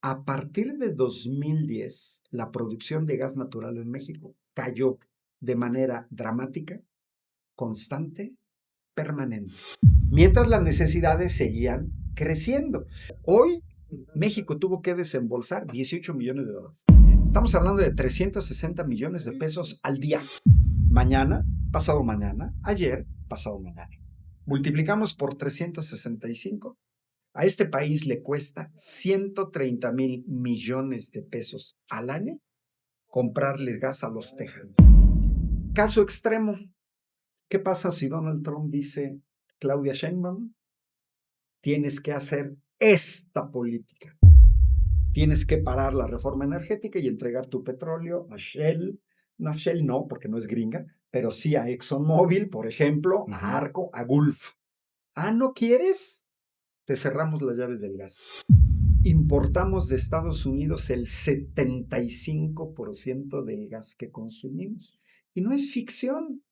A partir de 2010, la producción de gas natural en México cayó de manera dramática, constante, permanente, mientras las necesidades seguían creciendo. Hoy, México tuvo que desembolsar 18 millones de dólares. Estamos hablando de 360 millones de pesos al día. Mañana, pasado mañana, ayer, pasado mañana. Multiplicamos por 365. A este país le cuesta 130,000 millones de pesos al año comprarle gas a los tejanos. Caso extremo, ¿qué pasa si Donald Trump dice, Claudia Sheinbaum, tienes que hacer esta política? Tienes que parar la reforma energética y entregar tu petróleo a Shell. No, a Shell no, porque no es gringa, pero sí a ExxonMobil, por ejemplo, a Arco, a Gulf. Ah, ¿no quieres? Te cerramos las llaves del gas. Importamos de Estados Unidos el 75% del gas que consumimos. Y no es ficción,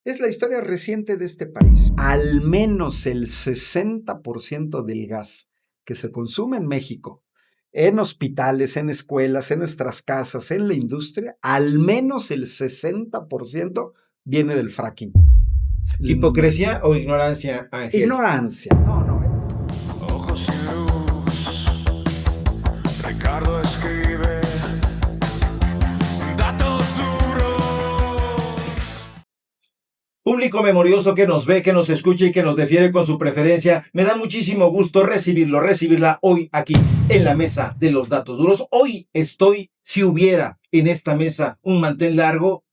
es la historia reciente de este país. Al menos el 60% del gas que se consume en México, en hospitales, en escuelas, en nuestras casas, en la industria, al menos el 60% viene del fracking. ¿Hipocresía o ignorancia, Ángel? Ignorancia, no. Ojos sin luz, Ricardo escribe datos duros. Público memorioso que nos ve, que nos escucha y que nos defiende con su preferencia, me da muchísimo gusto recibirla hoy aquí en la mesa de los datos duros. Hoy si hubiera en esta mesa un mantel largo,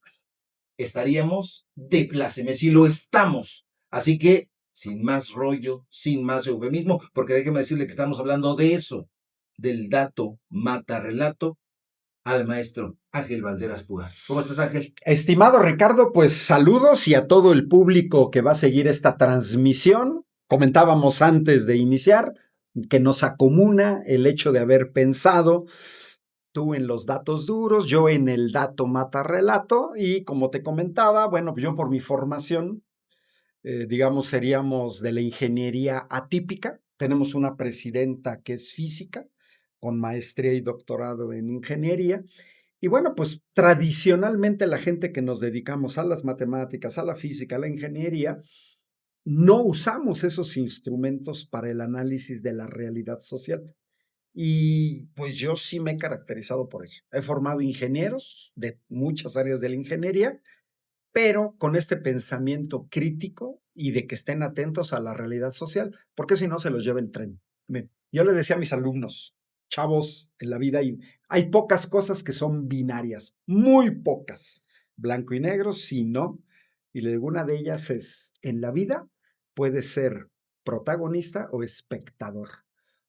estaríamos de plácemes y lo estamos. Así que, sin más rollo, sin más eufemismo, porque déjeme decirle que estamos hablando de eso, del dato mata relato, al maestro Ángel Valderas Puga. ¿Cómo estás, Ángel? Estimado Ricardo, pues saludos y a todo el público que va a seguir esta transmisión. Comentábamos antes de iniciar que nos acomuna el hecho de haber pensado tú en los datos duros, yo en el dato mata relato y como te comentaba, bueno, pues yo por mi formación, digamos, seríamos de la ingeniería atípica. Tenemos una presidenta que es física, con maestría y doctorado en ingeniería. Y bueno, pues tradicionalmente la gente que nos dedicamos a las matemáticas, a la física, a la ingeniería, no usamos esos instrumentos para el análisis de la realidad social. Y pues yo sí me he caracterizado por eso. He formado ingenieros de muchas áreas de la ingeniería, pero con este pensamiento crítico y de que estén atentos a la realidad social, porque si no se los lleva el tren. Yo le decía a mis alumnos, chavos, en la vida hay pocas cosas que son binarias, muy pocas, blanco y negro, si no, y una de ellas es, en la vida puede ser protagonista o espectador.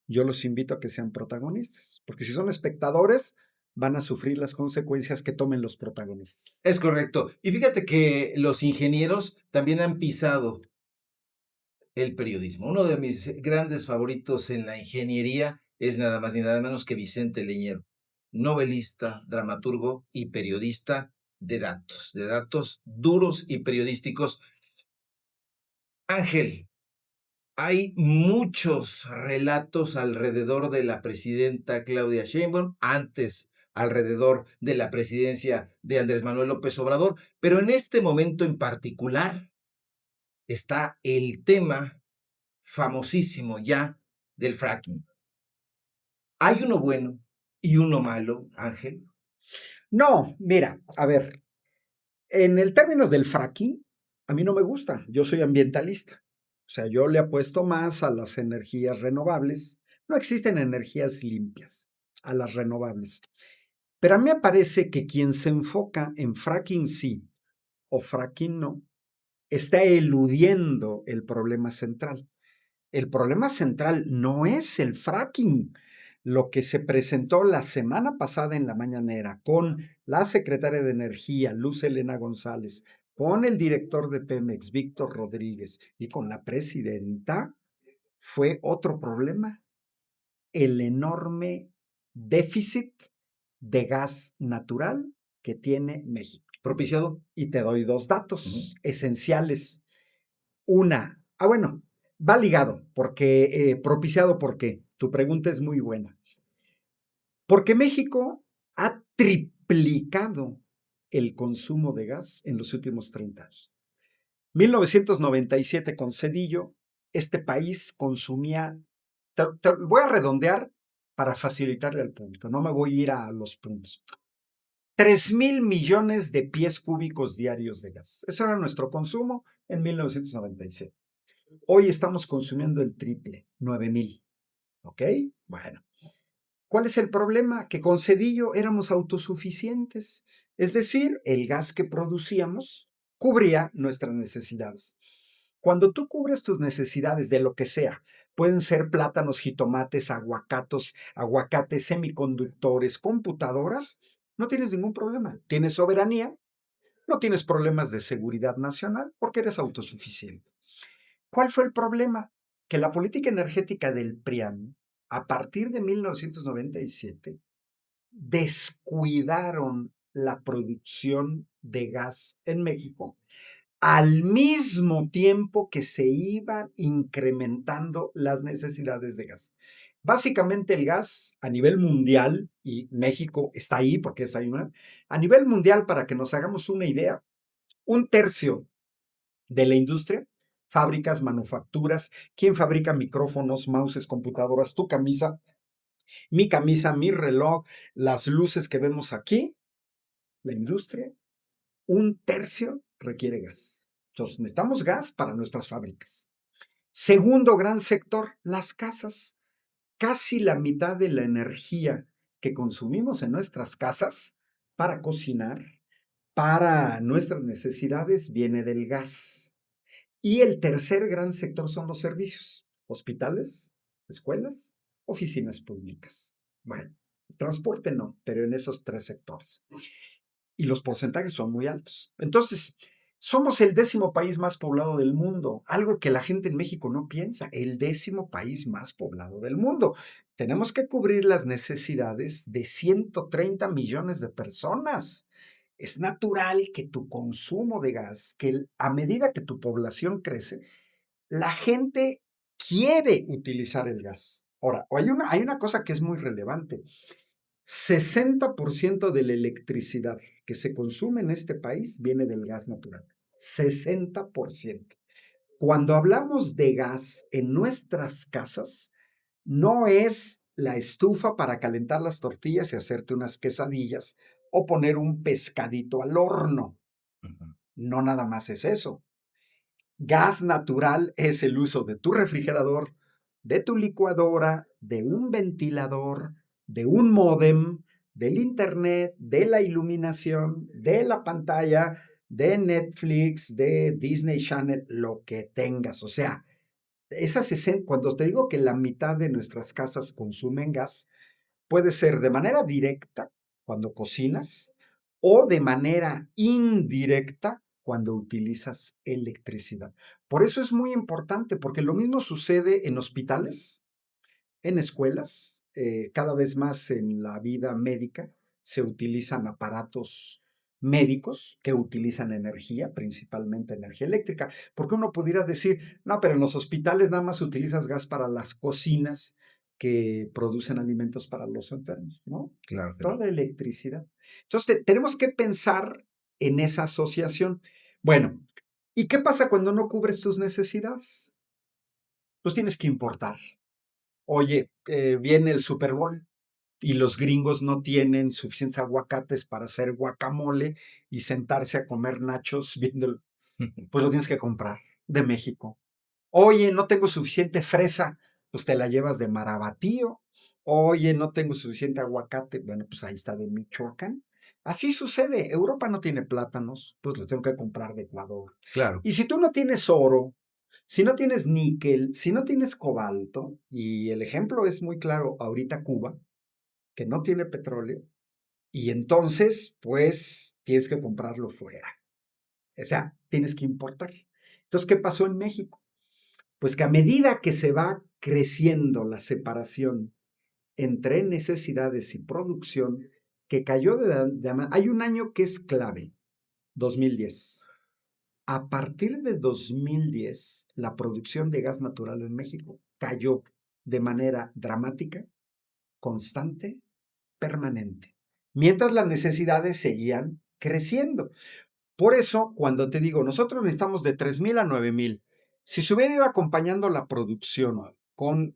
Yo los invito a que sean protagonistas, porque si son espectadores, van a sufrir las consecuencias que tomen los protagonistas. Es correcto. Y fíjate que los ingenieros también han pisado el periodismo. Uno de mis grandes favoritos en la ingeniería es nada más ni nada menos que Vicente Leñero, novelista, dramaturgo y periodista de datos duros y periodísticos. Ángel, hay muchos relatos alrededor de la presidenta Claudia Sheinbaum, antes alrededor de la presidencia de Andrés Manuel López Obrador, pero en este momento en particular está el tema famosísimo ya del fracking. ¿Hay uno bueno y uno malo, Ángel? No, mira, a ver, en el términos del fracking, a mí no me gusta, yo soy ambientalista. O sea, yo le apuesto más a las energías renovables. No existen energías limpias, a las renovables. Pero a mí me parece que quien se enfoca en fracking sí o fracking no, está eludiendo el problema central. El problema central no es el fracking. Lo que se presentó la semana pasada en la mañanera con la secretaria de Energía, Luz Helena González, con el director de Pemex, Víctor Rodríguez, y con la presidenta, fue otro problema, el enorme déficit de gas natural que tiene México. Propiciado. Y te doy dos datos esenciales. Va ligado, porque propiciado porque tu pregunta es muy buena. Porque México ha triplicado el consumo de gas en los últimos 30 años. 1997 con Cedillo, este país consumía, voy a redondear para facilitarle al público, no me voy a ir a los puntos. 3,000 millones de pies cúbicos diarios de gas. Eso era nuestro consumo en 1997. Hoy estamos consumiendo el triple, 9,000. ¿Ok? Bueno. ¿Cuál es el problema? Que con Cedillo éramos autosuficientes. Es decir, el gas que producíamos cubría nuestras necesidades. Cuando tú cubres tus necesidades de lo que sea, pueden ser plátanos, jitomates, aguacates, semiconductores, computadoras, no tienes ningún problema. Tienes soberanía, no tienes problemas de seguridad nacional porque eres autosuficiente. ¿Cuál fue el problema? Que la política energética del PRIAN, a partir de 1997, descuidaron la producción de gas en México al mismo tiempo que se iban incrementando las necesidades de gas. Básicamente el gas a nivel mundial, y México está ahí porque es ahí, a nivel mundial, para que nos hagamos una idea, 1/3 de la industria, fábricas, manufacturas, quién fabrica micrófonos, mouses, computadoras, tu camisa, mi reloj, las luces que vemos aquí, la industria, 1/3 requiere gas. Entonces, necesitamos gas para nuestras fábricas. Segundo gran sector, las casas. Casi la mitad de la energía que consumimos en nuestras casas para cocinar, para nuestras necesidades, viene del gas. Y el tercer gran sector son los servicios, hospitales, escuelas, oficinas públicas. Bueno, transporte no, pero en esos 3 sectores. Y los porcentajes son muy altos. Entonces, somos el 10º país más poblado del mundo, algo que la gente en México no piensa, el 10º país más poblado del mundo. Tenemos que cubrir las necesidades de 130 millones de personas. Es natural que tu consumo de gas, que a medida que tu población crece, la gente quiere utilizar el gas. Ahora, hay una cosa que es muy relevante. 60% de la electricidad que se consume en este país viene del gas natural. 60%. Cuando hablamos de gas en nuestras casas, no es la estufa para calentar las tortillas y hacerte unas quesadillas o poner un pescadito al horno. No nada más es eso. Gas natural es el uso de tu refrigerador, de tu licuadora, de un ventilador, de un módem, del internet, de la iluminación, de la pantalla, de Netflix, de Disney Channel, lo que tengas. O sea, cuando te digo que la mitad de nuestras casas consumen gas, puede ser de manera directa cuando cocinas o de manera indirecta cuando utilizas electricidad. Por eso es muy importante, porque lo mismo sucede en hospitales, en escuelas, cada vez más en la vida médica se utilizan aparatos médicos que utilizan energía, principalmente energía eléctrica, porque uno pudiera decir, no, pero en los hospitales nada más utilizas gas para las cocinas que producen alimentos para los enfermos, ¿no? Claro que Toda no. la electricidad. Entonces, tenemos que pensar en esa asociación. Bueno, ¿y qué pasa cuando no cubres tus necesidades? Pues tienes que importar. Oye, viene el Super Bowl y los gringos no tienen suficientes aguacates para hacer guacamole y sentarse a comer nachos viendo, pues lo tienes que comprar de México. Oye, no tengo suficiente fresa, pues te la llevas de Marabatío. Oye, no tengo suficiente aguacate, bueno, pues ahí está de Michoacán. Así sucede. Europa no tiene plátanos, pues lo tengo que comprar de Ecuador. Claro. Y si tú no tienes oro, si no tienes níquel, si no tienes cobalto, y el ejemplo es muy claro, ahorita Cuba, que no tiene petróleo, y entonces, pues, tienes que comprarlo fuera. O sea, tienes que importar. Entonces, ¿qué pasó en México? Pues que a medida que se va creciendo la separación entre necesidades y producción, que cayó hay un año que es clave, 2010. A partir de 2010, la producción de gas natural en México cayó de manera dramática, constante, permanente, mientras las necesidades seguían creciendo. Por eso, cuando te digo, nosotros necesitamos de 3,000 a 9,000, si se hubiera ido acompañando la producción con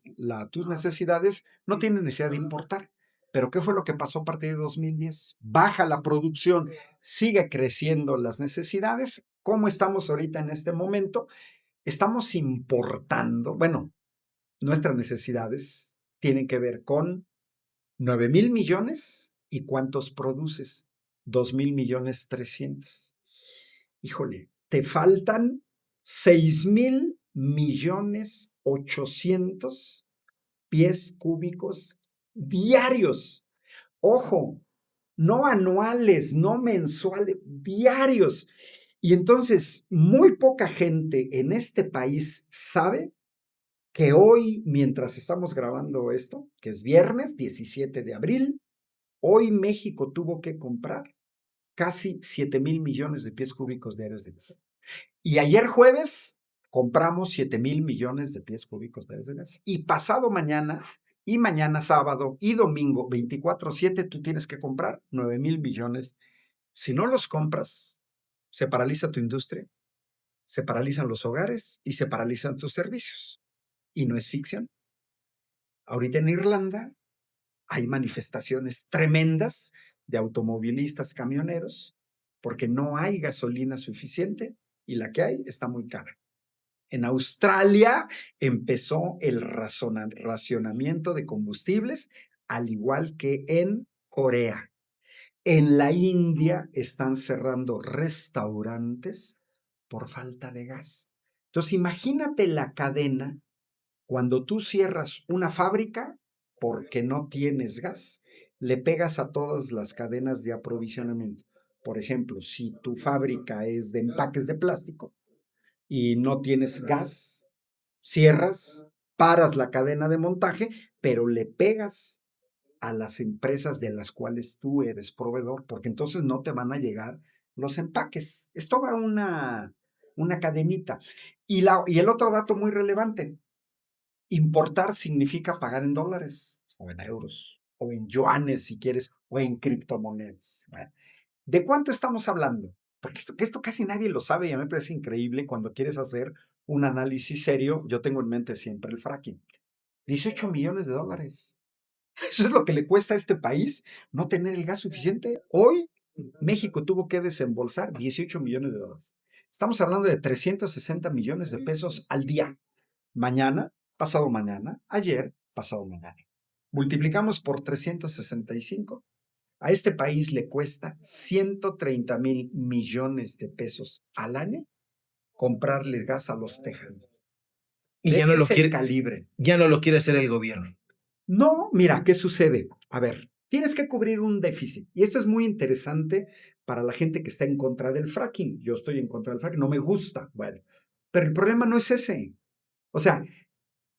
tus necesidades, no tiene necesidad de importar. Pero ¿qué fue lo que pasó a partir de 2010? Baja la producción, sigue creciendo las necesidades. ¿Cómo estamos ahorita en este momento? Estamos importando, bueno, nuestras necesidades tienen que ver con 9,000 millones y ¿cuántos produces? 2,000,000,300. Híjole, te faltan 6,000,000,800 pies cúbicos diarios. Ojo, no anuales, no mensuales, diarios. Y entonces, muy poca gente en este país sabe que hoy, mientras estamos grabando esto, que es viernes 17 de abril, hoy México tuvo que comprar casi 7,000,000,000 de pies cúbicos diarios de gas. Y ayer jueves compramos 7,000,000,000 de pies cúbicos diarios de gas. Y pasado mañana, y mañana sábado, y domingo, 24/7, tú tienes que comprar 9,000,000,000. Si no los compras, se paraliza tu industria, se paralizan los hogares y se paralizan tus servicios. Y no es ficción. Ahorita en Irlanda hay manifestaciones tremendas de automovilistas, camioneros, porque no hay gasolina suficiente y la que hay está muy cara. En Australia empezó el racionamiento de combustibles, al igual que en Corea. En la India están cerrando restaurantes por falta de gas. Entonces, imagínate la cadena cuando tú cierras una fábrica porque no tienes gas, le pegas a todas las cadenas de aprovisionamiento. Por ejemplo, si tu fábrica es de empaques de plástico y no tienes gas, cierras, paras la cadena de montaje, pero le pegas a las empresas de las cuales tú eres proveedor, porque entonces no te van a llegar los empaques. Es toda una cadenita. Y el otro dato muy relevante, importar significa pagar en dólares o en euros o en yuanes si quieres o en criptomonedas. Bueno, ¿de cuánto estamos hablando? Porque esto casi nadie lo sabe y a mí me parece increíble cuando quieres hacer un análisis serio. Yo tengo en mente siempre el fracking. 18 millones de dólares. Eso es lo que le cuesta a este país no tener el gas suficiente. Hoy México tuvo que desembolsar 18 millones de dólares. Estamos hablando de 360 millones de pesos al día. Mañana, pasado mañana, ayer, pasado mañana. Multiplicamos por 365. A este país le cuesta 130,000 millones de pesos al año comprarle gas a los tejanos. Y De ya no lo ese quiere, calibre. ya no lo quiere hacer el gobierno. No, mira, ¿qué sucede? A ver, tienes que cubrir un déficit. Y esto es muy interesante para la gente que está en contra del fracking. Yo estoy en contra del fracking, no me gusta. Bueno, pero el problema no es ese. O sea,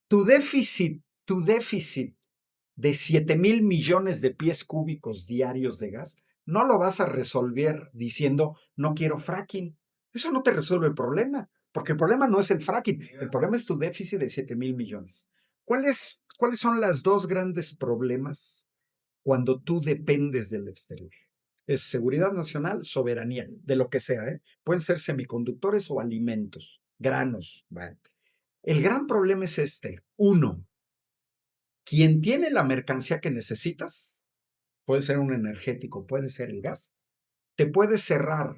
tu déficit de 7,000,000,000 de pies cúbicos diarios de gas, no lo vas a resolver diciendo, no quiero fracking. Eso no te resuelve el problema, porque el problema no es el fracking, el problema es tu déficit de 7,000,000,000. ¿Cuáles son los dos grandes problemas cuando tú dependes del exterior? Es seguridad nacional, soberanía, de lo que sea, ¿eh? Pueden ser semiconductores o alimentos, granos. Bueno. El gran problema es este. Uno, quien tiene la mercancía que necesitas, puede ser un energético, puede ser el gas, te puede cerrar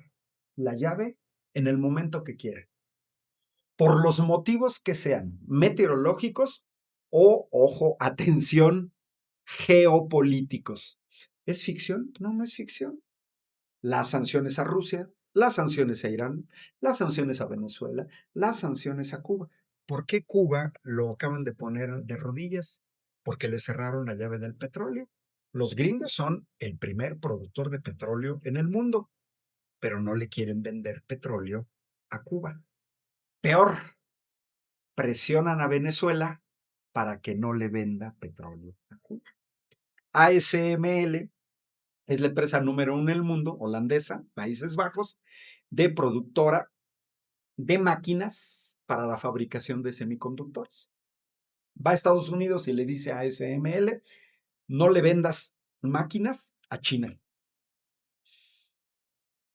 la llave en el momento que quiera, por los motivos que sean, meteorológicos o, ojo, atención, geopolíticos. ¿Es ficción? No, no es ficción. Las sanciones a Rusia, las sanciones a Irán, las sanciones a Venezuela, las sanciones a Cuba. ¿Por qué Cuba lo acaban de poner de rodillas? Porque le cerraron la llave del petróleo. Los gringos son el primer productor de petróleo en el mundo, pero no le quieren vender petróleo a Cuba. Peor, presionan a Venezuela para que no le venda petróleo a Cuba. ASML es la empresa número 1 en el mundo, holandesa, Países Bajos, de productora de máquinas para la fabricación de semiconductores. Va a Estados Unidos y le dice a ASML, no le vendas máquinas a China.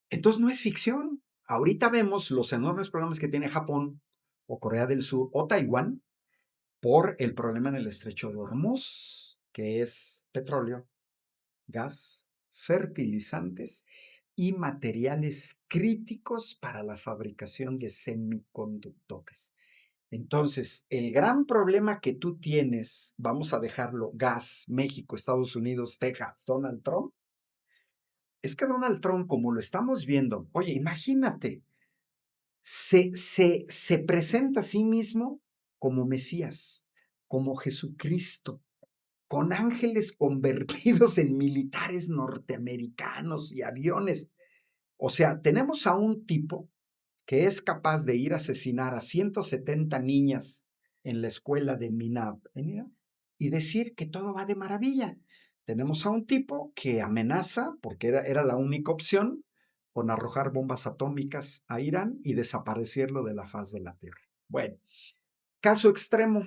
Entonces no es ficción. Ahorita vemos los enormes problemas que tiene Japón o Corea del Sur o Taiwán por el problema en el estrecho de Hormuz, que es petróleo, gas, fertilizantes y materiales críticos para la fabricación de semiconductores. Entonces, el gran problema que tú tienes, vamos a dejarlo, gas, México, Estados Unidos, Texas, Donald Trump, es que Donald Trump, como lo estamos viendo, oye, imagínate, se presenta a sí mismo como Mesías, como Jesucristo, con ángeles convertidos en militares norteamericanos y aviones. O sea, tenemos a un tipo que es capaz de ir a asesinar a 170 niñas en la escuela de Minab y decir que todo va de maravilla. Tenemos a un tipo que amenaza, porque era la única opción, con arrojar bombas atómicas a Irán y desaparecerlo de la faz de la Tierra. Bueno, caso extremo.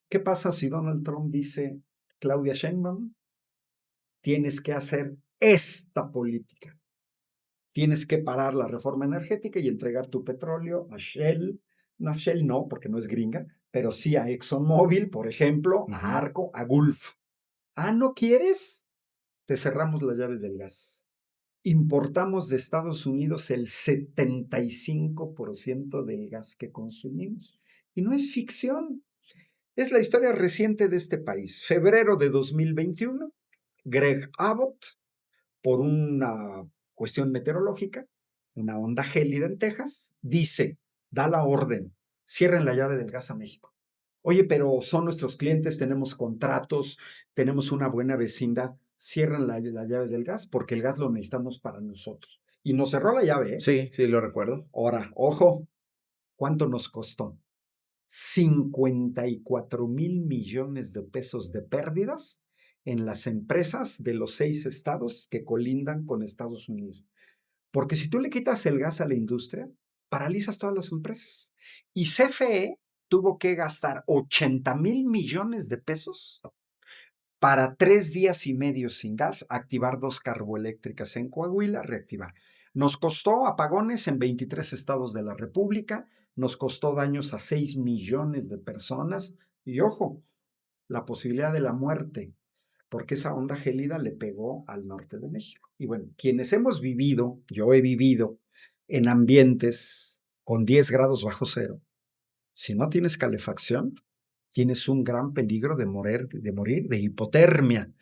¿Qué pasa si Donald Trump dice, Claudia Sheinbaum, tienes que hacer esta política? Tienes que parar la reforma energética y entregar tu petróleo a Shell. No, Shell no, porque no es gringa, pero sí a ExxonMobil, por ejemplo, a Arco, a Gulf. Ah, ¿no quieres? Te cerramos la llave del gas. Importamos de Estados Unidos el 75% del gas que consumimos. Y no es ficción. Es la historia reciente de este país. Febrero de 2021, Greg Abbott, por una cuestión meteorológica, una onda gélida en Texas, da la orden, cierren la llave del gas a México. Oye, pero son nuestros clientes, tenemos contratos, tenemos una buena vecindad, cierran la llave del gas porque el gas lo necesitamos para nosotros. Y nos cerró la llave, ¿eh? Sí, sí, lo recuerdo. Ahora, ojo, ¿cuánto nos costó? 54,000 millones de pesos de pérdidas en las empresas de los 6 estados que colindan con Estados Unidos. Porque si tú le quitas el gas a la industria, paralizas todas las empresas. Y CFE tuvo que gastar 80,000 millones de pesos para 3 días y medio sin gas, activar 2 carboeléctricas en Coahuila, reactivar. Nos costó apagones en 23 estados de la República, nos costó daños a 6 millones de personas y, ojo, la posibilidad de la muerte, porque esa onda gélida le pegó al norte de México. Y bueno, quienes hemos vivido, yo he vivido en ambientes con 10 grados bajo cero, si no tienes calefacción, tienes un gran peligro de morir de hipotermia.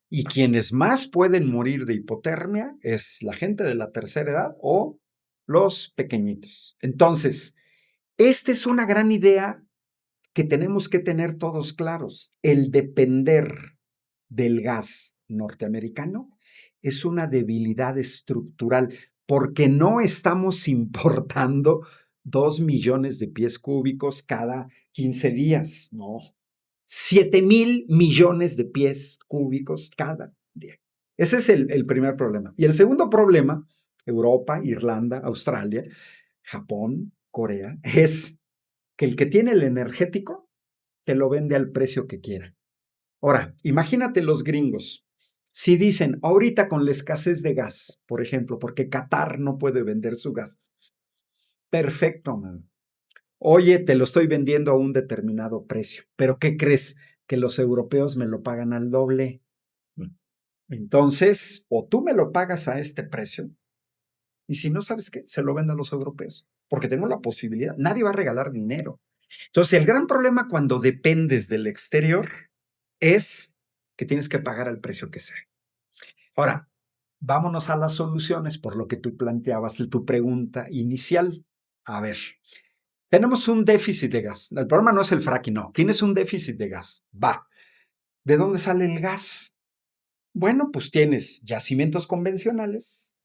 Y quienes más pueden morir de hipotermia es la gente de la tercera edad o los pequeñitos. Entonces, esta es una gran idea que tenemos que tener todos claros. El depender del gas norteamericano es una debilidad estructural porque no estamos importando 2 millones de pies cúbicos cada 15 días, no. 7,000 millones de pies cúbicos cada día. Ese es el primer problema. Y el segundo problema, Europa, Irlanda, Australia, Japón, Corea, es que el que tiene el energético te lo vende al precio que quiera. Ahora, imagínate los gringos. Si dicen, ahorita con la escasez de gas, por ejemplo, porque Qatar no puede vender su gas. Perfecto, man. Oye, te lo estoy vendiendo a un determinado precio, pero ¿qué crees? Que los europeos me lo pagan al doble. Entonces, o tú me lo pagas a este precio, y si no, ¿sabes qué? Se lo vendo a los europeos, porque tengo la posibilidad. Nadie va a regalar dinero. Entonces, el gran problema cuando dependes del exterior es que tienes que pagar al precio que sea. Ahora, vámonos a las soluciones, por lo que tú planteabas tu pregunta inicial. A ver, tenemos un déficit de gas. El problema no es el fracking, no. Tienes un déficit de gas. Va. ¿De dónde sale el gas? Bueno, pues tienes yacimientos convencionales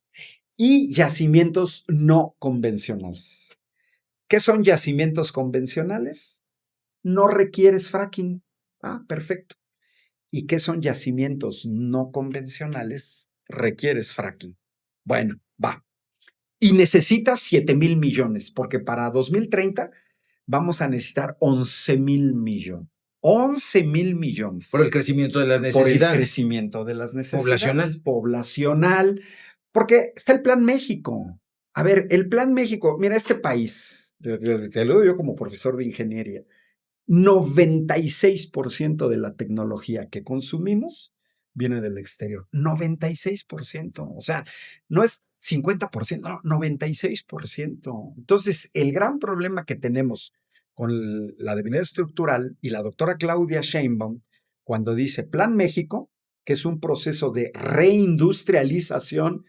y yacimientos no convencionales. ¿Qué son yacimientos convencionales? No requieres fracking. Ah, perfecto. ¿Y qué son yacimientos no convencionales? Requieres fracking. Bueno, va. Y necesitas 7,000 millones, porque para 2030 vamos a necesitar 11,000 millones. 11,000 millones. Por el crecimiento de las Por el necesidades. crecimiento de las necesidades. Poblacional. Poblacional. Porque está el Plan México. A ver, el Plan México, mira, este país, te lo digo yo como profesor de ingeniería, 96% de la tecnología que consumimos viene del exterior. 96%. O sea, no es 50%, no, 96%. Entonces, el gran problema que tenemos con la debilidad estructural y la doctora Claudia Sheinbaum, cuando dice Plan México, que es un proceso de reindustrialización,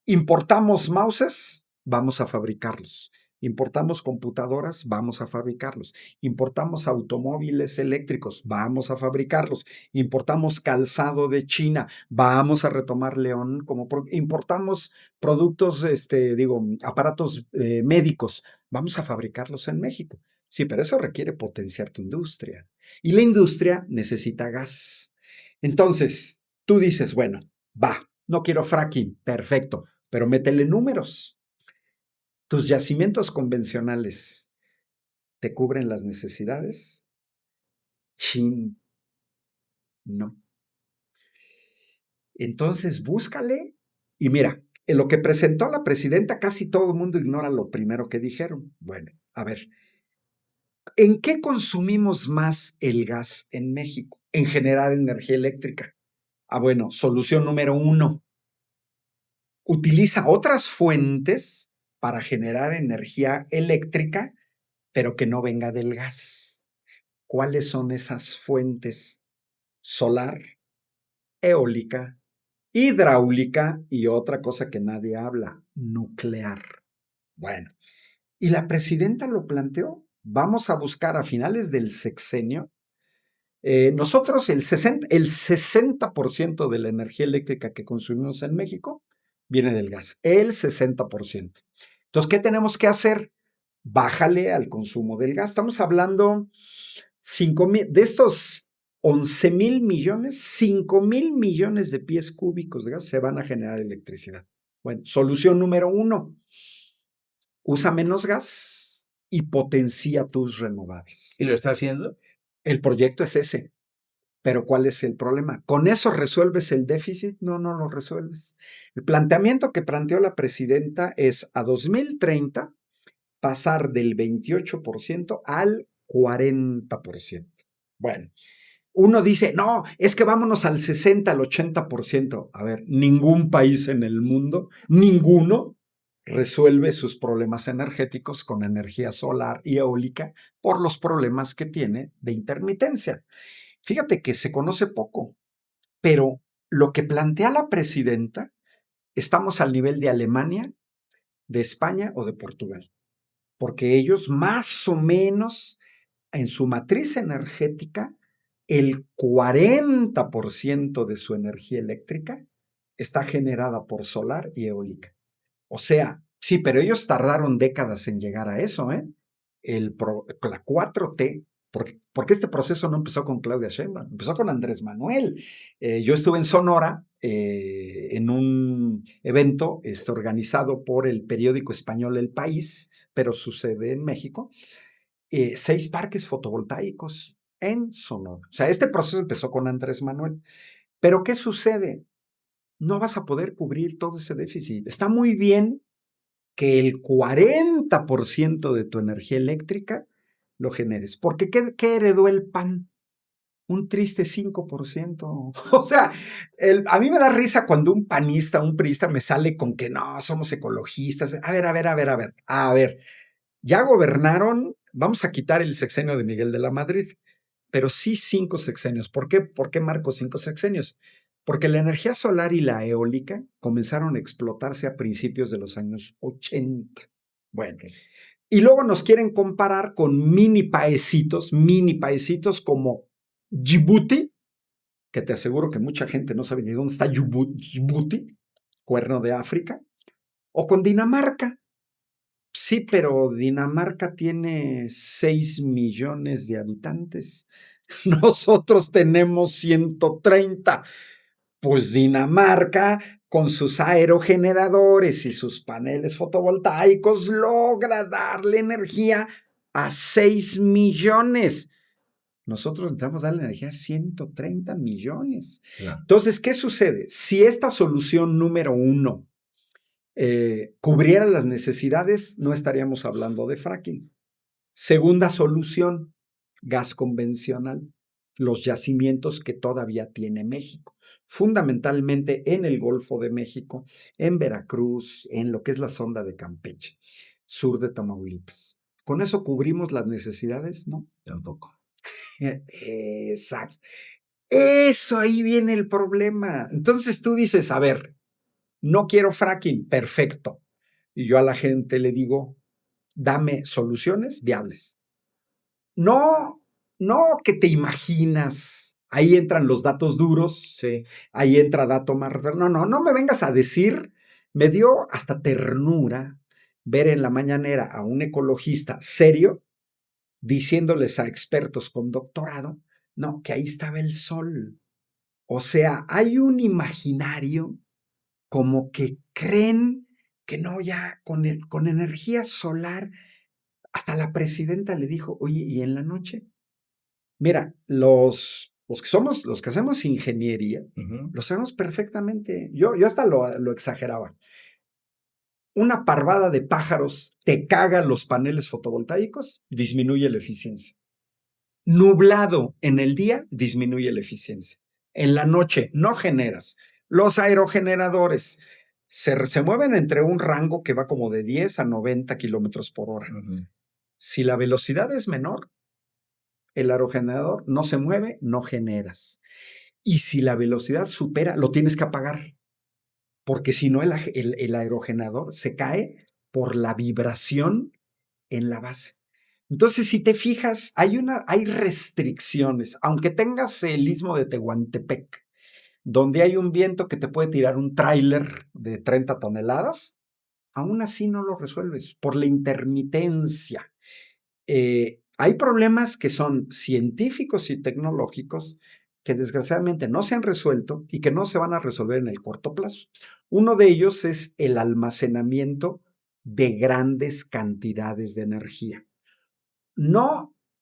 importamos mouses, vamos a fabricarlos. Importamos computadoras, vamos a fabricarlos. Importamos automóviles eléctricos, vamos a fabricarlos. Importamos calzado de China, vamos a retomar León. Importamos productos, aparatos médicos, vamos a fabricarlos en México. Sí, pero eso requiere potenciar tu industria. Y la industria necesita gas. Entonces, tú dices, bueno, va, no quiero fracking, perfecto, pero métele números. ¿Tus yacimientos convencionales te cubren las necesidades? Chin, no. Entonces, búscale. Y mira, en lo que presentó la presidenta, casi todo el mundo ignora lo primero que dijeron. Bueno, a ver, ¿en qué consumimos más el gas en México? En generar energía eléctrica. Ah, bueno, solución número 1. Utiliza otras fuentes para generar energía eléctrica, pero que no venga del gas. ¿Cuáles son esas fuentes? Solar, eólica, hidráulica y otra cosa que nadie habla, nuclear. Bueno, y la presidenta lo planteó. Vamos a buscar a finales del sexenio. Nosotros el 60% de la energía eléctrica que consumimos en México viene del gas, el 60%. Entonces, ¿qué tenemos que hacer? Bájale al consumo del gas. Estamos hablando 5,000, de estos 11,000 millones, 5,000 millones de pies cúbicos de gas se van a generar electricidad. Bueno, solución número 1, usa menos gas y potencia tus renovables. ¿Y lo está haciendo? El proyecto es ese. Pero ¿cuál es el problema? ¿Con eso resuelves el déficit? No, no lo resuelves. El planteamiento que planteó la presidenta es a 2030 pasar del 28% al 40%. Bueno, uno dice, no, es que vámonos al 60, al 80%. A ver, ningún país en el mundo, ninguno, resuelve sus problemas energéticos con energía solar y eólica por los problemas que tiene de intermitencia. Fíjate que se conoce poco, pero lo que plantea la presidenta, estamos al nivel de Alemania, de España o de Portugal, porque ellos más o menos en su matriz energética, el 40% de su energía eléctrica está generada por solar y eólica. O sea, sí, pero ellos tardaron décadas en llegar a eso, ¿eh? La 4T. Porque este proceso no empezó con Claudia Sheinbaum, empezó con Andrés Manuel. Yo estuve en Sonora en un evento organizado por el periódico español El País, pero sucede en México, 6 parques fotovoltaicos en Sonora. O sea, este proceso empezó con Andrés Manuel. Pero ¿qué sucede? No vas a poder cubrir todo ese déficit. Está muy bien que el 40% de tu energía eléctrica lo generes. Porque ¿qué heredó el PAN? Un triste 5%. O sea, a mí me da risa cuando un panista, un priista me sale con que no, somos ecologistas. A ver. Ya gobernaron, vamos a quitar el sexenio de Miguel de la Madrid, pero sí 5 sexenios. ¿Por qué? ¿Por qué marco 5 sexenios? Porque la energía solar y la eólica comenzaron a explotarse a principios de los años 80. Bueno, y luego nos quieren comparar con mini paecitos como Djibouti, que te aseguro que mucha gente no sabe ni dónde está Djibouti, cuerno de África, o con Dinamarca. Sí, pero Dinamarca tiene 6 millones de habitantes. Nosotros tenemos 130. Pues Dinamarca, con sus aerogeneradores y sus paneles fotovoltaicos, logra darle energía a 6 millones. Nosotros necesitamos darle energía a 130 millones. Claro. Entonces, ¿qué sucede? Si esta solución número 1 cubriera las necesidades, no estaríamos hablando de fracking. Segunda solución, gas convencional, los yacimientos que todavía tiene México, fundamentalmente en el Golfo de México, en Veracruz, en lo que es la sonda de Campeche, sur de Tamaulipas. ¿Con eso cubrimos las necesidades? No. Tampoco. Exacto. Eso ahí viene el problema. Entonces tú dices, a ver, no quiero fracking, perfecto. Y yo a la gente le digo, dame soluciones viables. No, no que te imaginas. Ahí entran los datos duros, Sí. ahí entra dato más. No me vengas a decir, me dio hasta ternura ver en la mañanera a un ecologista serio diciéndoles a expertos con doctorado, no, que ahí estaba el sol. O sea, hay un imaginario como que creen que no, ya con energía solar, hasta la presidenta le dijo, oye, ¿y en la noche? Mira, los que hacemos ingeniería, lo sabemos perfectamente. Yo hasta lo exageraba. Una parvada de pájaros te cagan los paneles fotovoltaicos, disminuye la eficiencia. Nublado en el día, disminuye la eficiencia. En la noche no generas. Los aerogeneradores se mueven entre un rango que va como de 10 a 90 kilómetros por hora. Si la velocidad es menor, el aerogenerador no se mueve, no generas. Y si la velocidad supera, lo tienes que apagar. Porque si no, el aerogenerador se cae por la vibración en la base. Entonces, si te fijas, hay restricciones. Aunque tengas el istmo de Tehuantepec, donde hay un viento que te puede tirar un tráiler de 30 toneladas, aún así no lo resuelves por la intermitencia. Hay problemas que son científicos y tecnológicos que desgraciadamente no se han resuelto y que no se van a resolver en el corto plazo. Uno de ellos es el almacenamiento de grandes cantidades de energía.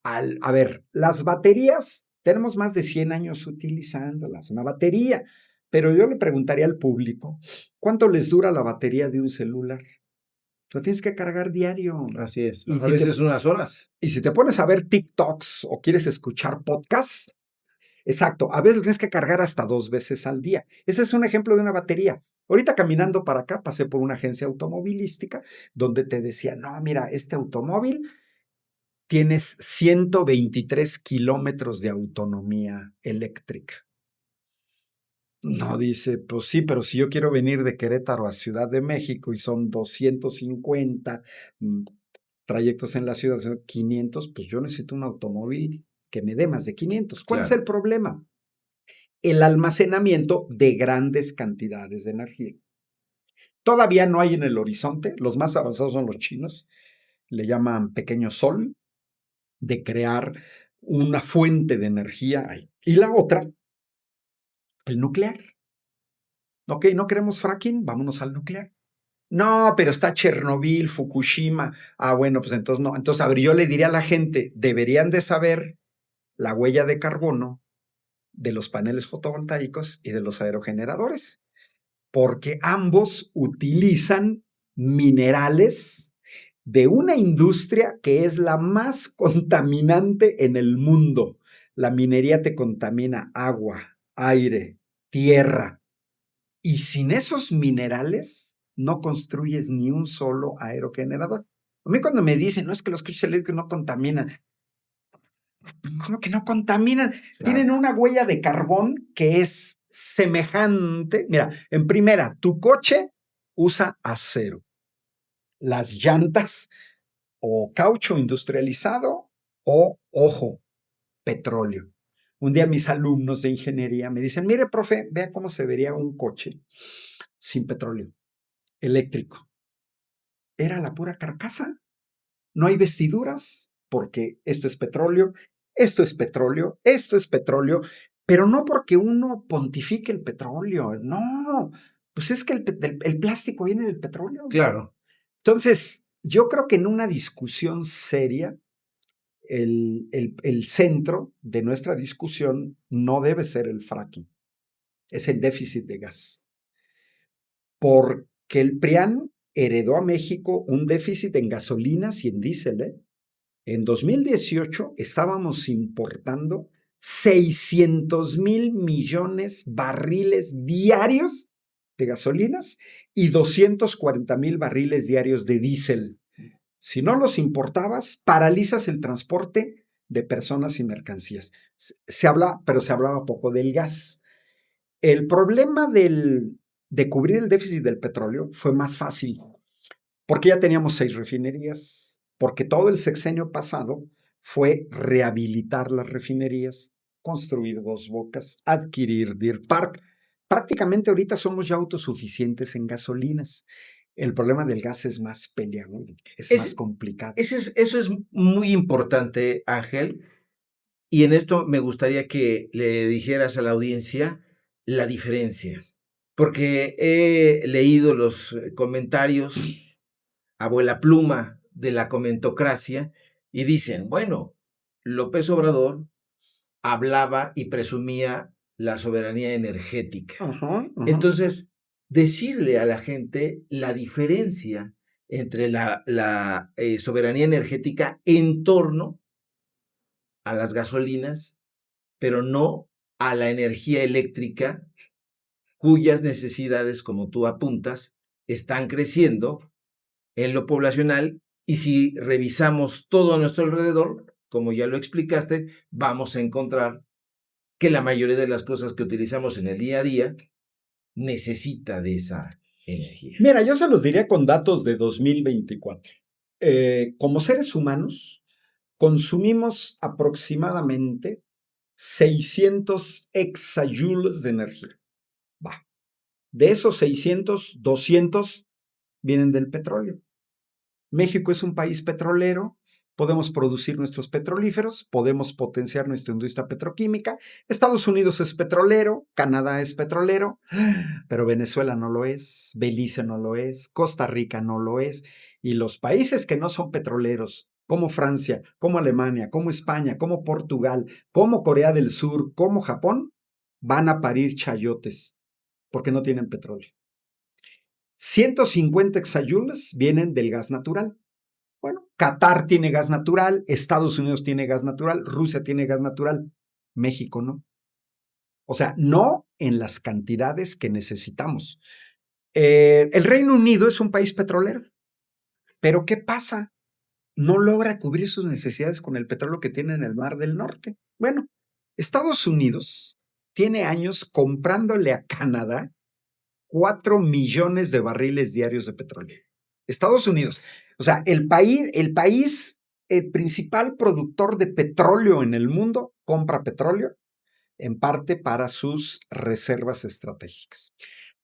A ver, las baterías, tenemos más de 100 años utilizándolas, una batería, pero yo le preguntaría al público, ¿cuánto les dura la batería de un celular? Lo tienes que cargar diario. Así es. Y A veces unas horas. Y si te pones a ver TikToks o quieres escuchar podcasts, exacto, a veces lo tienes que cargar hasta 2 veces al día. Ese es un ejemplo de una batería. Ahorita caminando para acá, pasé por una agencia automovilística donde te decía, no, mira, este automóvil tienes 123 kilómetros de autonomía eléctrica. No, dice, pues sí, pero si yo quiero venir de Querétaro a Ciudad de México y son 250 trayectos en la ciudad, son 500, pues yo necesito un automóvil que me dé más de 500. ¿Cuál es el problema? El almacenamiento de grandes cantidades de energía. Todavía no hay en el horizonte, los más avanzados son los chinos, le llaman pequeño sol, de crear una fuente de energía ahí. Y la otra, el nuclear. Ok, no queremos fracking, vámonos al nuclear. No, pero está Chernobyl, Fukushima. Ah, bueno, pues entonces no. Entonces, a ver, yo le diría a la gente, deberían de saber la huella de carbono de los paneles fotovoltaicos y de los aerogeneradores, porque ambos utilizan minerales de una industria que es la más contaminante en el mundo. La minería te contamina agua, aire, tierra. Y sin esos minerales no construyes ni un solo aerogenerador. A mí cuando me dicen, no, es que los coches eléctricos no contaminan. ¿Cómo que no contaminan? Claro. Tienen una huella de carbón que es semejante. Mira, en primera, tu coche usa acero. Las llantas o caucho industrializado o, ojo, petróleo. Un día mis alumnos de ingeniería me dicen, mire, profe, vea cómo se vería un coche sin petróleo, eléctrico. Era la pura carcasa. No hay vestiduras porque esto es petróleo, esto es petróleo, esto es petróleo, pero no porque uno pontifique el petróleo, no. Pues es que el plástico viene del petróleo. Claro. Entonces, yo creo que en una discusión seria, el centro de nuestra discusión no debe ser el fracking, es el déficit de gas. Porque el PRIAN heredó a México un déficit en gasolinas y en diésel, ¿eh? En 2018 estábamos importando 600,000 millones barriles diarios de gasolinas y 240,000 barriles diarios de diésel. Si no los importabas, paralizas el transporte de personas y mercancías. Pero se hablaba poco del gas. El problema de cubrir el déficit del petróleo fue más fácil, porque ya teníamos 6 refinerías, porque todo el sexenio pasado fue rehabilitar las refinerías, construir 2 bocas, adquirir Deer Park. Prácticamente ahorita somos ya autosuficientes en gasolinas. El problema del gas es más peleagudo, es más complicado. Eso es muy importante, Ángel, y en esto me gustaría que le dijeras a la audiencia la diferencia, porque he leído los comentarios abuela pluma de la comentocracia y dicen, bueno, López Obrador hablaba y presumía la soberanía energética. Entonces, decirle a la gente la diferencia entre la soberanía energética en torno a las gasolinas, pero no a la energía eléctrica, cuyas necesidades, como tú apuntas, están creciendo en lo poblacional, y si revisamos todo a nuestro alrededor, como ya lo explicaste, vamos a encontrar que la mayoría de las cosas que utilizamos en el día a día necesita de esa energía. Mira, yo se los diría con datos de 2024. Como seres humanos, consumimos aproximadamente 600 exajoules de energía. Va. De esos 600, 200 vienen del petróleo. México es un país petrolero, podemos producir nuestros petrolíferos, podemos potenciar nuestra industria petroquímica. Estados Unidos es petrolero, Canadá es petrolero, pero Venezuela no lo es, Belice no lo es, Costa Rica no lo es, y los países que no son petroleros, como Francia, como Alemania, como España, como Portugal, como Corea del Sur, como Japón, van a parir chayotes, porque no tienen petróleo. 150 exajoules vienen del gas natural. Bueno, Qatar tiene gas natural, Estados Unidos tiene gas natural, Rusia tiene gas natural, México no. O sea, no en las cantidades que necesitamos. El Reino Unido es un país petrolero, pero ¿qué pasa? No logra cubrir sus necesidades con el petróleo que tiene en el Mar del Norte. Bueno, Estados Unidos tiene años comprándole a Canadá 4 millones de barriles diarios de petróleo. Estados Unidos. O sea, el principal productor de petróleo en el mundo, compra petróleo, en parte para sus reservas estratégicas.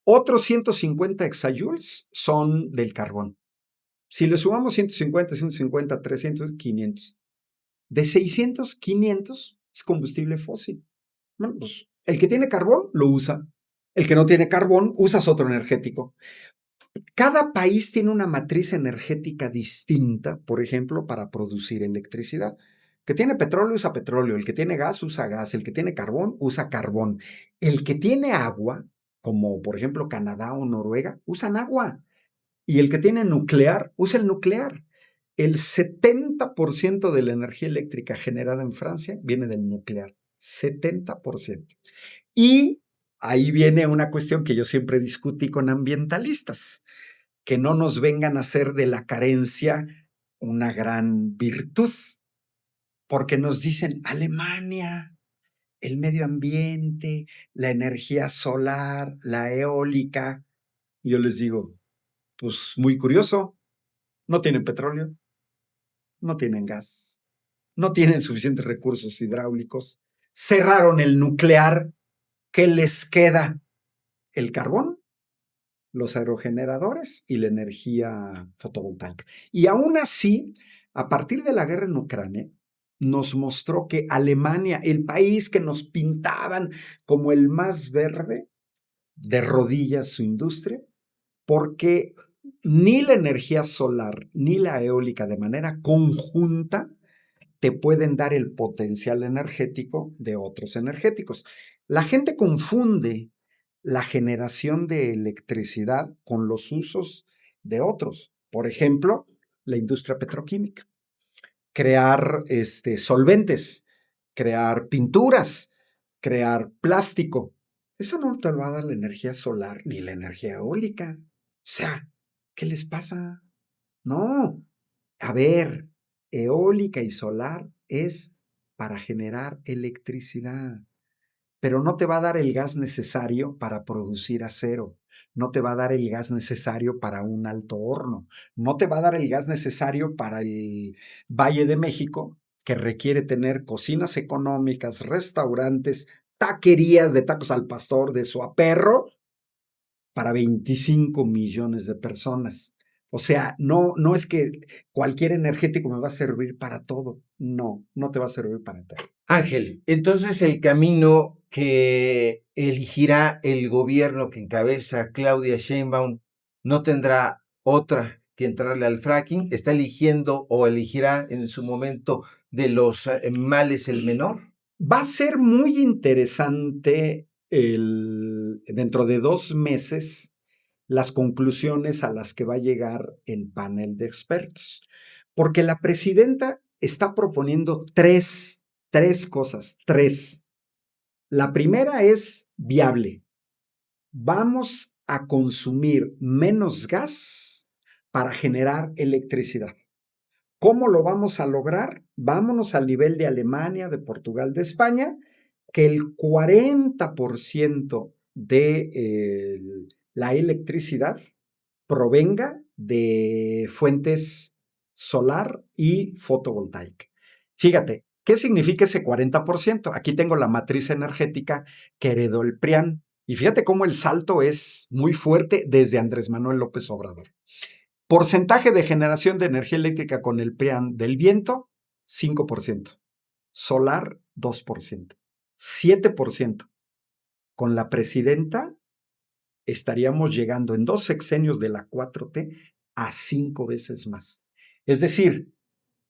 Otros 150 exajoules son del carbón. Si le sumamos 150, 300, 500. De 600, 500 es combustible fósil. Bueno, pues el que tiene carbón lo usa. El que no tiene carbón, usas otro energético. Cada país tiene una matriz energética distinta, por ejemplo, para producir electricidad. El que tiene petróleo usa petróleo, el que tiene gas usa gas, el que tiene carbón usa carbón. El que tiene agua, como por ejemplo Canadá o Noruega, usan agua. Y el que tiene nuclear usa el nuclear. El 70% de la energía eléctrica generada en Francia viene del nuclear. 70%. Y ahí viene una cuestión que yo siempre discutí con ambientalistas, que no nos vengan a hacer de la carencia una gran virtud, porque nos dicen Alemania, el medio ambiente, la energía solar, la eólica. Y yo les digo, pues muy curioso, no tienen petróleo, no tienen gas, no tienen suficientes recursos hidráulicos, cerraron el nuclear, ¿qué les queda? El carbón, los aerogeneradores y la energía fotovoltaica. Y aún así, a partir de la guerra en Ucrania, nos mostró que Alemania, el país que nos pintaban como el más verde, de rodillas su industria, porque ni la energía solar ni la eólica de manera conjunta te pueden dar el potencial energético de otros energéticos. La gente confunde la generación de electricidad con los usos de otros. Por ejemplo, la industria petroquímica. Crear solventes, crear pinturas, crear plástico. Eso no te lo va a dar la energía solar ni la energía eólica. O sea, ¿qué les pasa? No. A ver, eólica y solar es para generar electricidad, pero no te va a dar el gas necesario para producir acero, no te va a dar el gas necesario para un alto horno, no te va a dar el gas necesario para el Valle de México, que requiere tener cocinas económicas, restaurantes, taquerías de tacos al pastor, de su perro, para 25 millones de personas. O sea, no es que cualquier energético me va a servir para todo. No, no te va a servir para todo. Ángel, entonces el camino que elegirá el gobierno que encabeza Claudia Sheinbaum no tendrá otra que entrarle al fracking. ¿Está eligiendo o elegirá en su momento de los males el menor? Va a ser muy interesante dentro de 2 meses las conclusiones a las que va a llegar el panel de expertos, porque la presidenta está proponiendo tres cosas, tres. La primera es viable. Vamos a consumir menos gas para generar electricidad. ¿Cómo lo vamos a lograr? Vámonos al nivel de Alemania, de Portugal, de España, que el 40% de la electricidad provenga de fuentes solar y fotovoltaica. Fíjate, ¿qué significa ese 40%? Aquí tengo la matriz energética que heredó el PRIAN. Y fíjate cómo el salto es muy fuerte desde Andrés Manuel López Obrador. Porcentaje de generación de energía eléctrica con el PRIAN del viento, 5%. Solar, 2%. 7%. Con la presidenta estaríamos llegando en 2 sexenios de la 4T a 5 veces más. Es decir,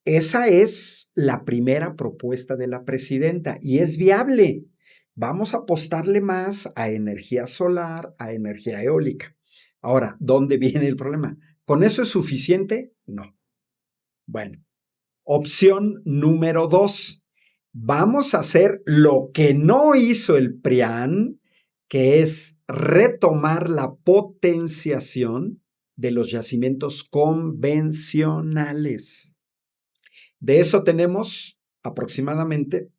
esa es la primera propuesta de la presidenta y es viable. Vamos a apostarle más a energía solar, a energía eólica. Ahora, ¿dónde viene el problema? ¿Con eso es suficiente? No. Bueno, opción número 2. Vamos a hacer lo que no hizo el PRIAN, que es retomar la potenciación de los yacimientos convencionales. De eso tenemos aproximadamente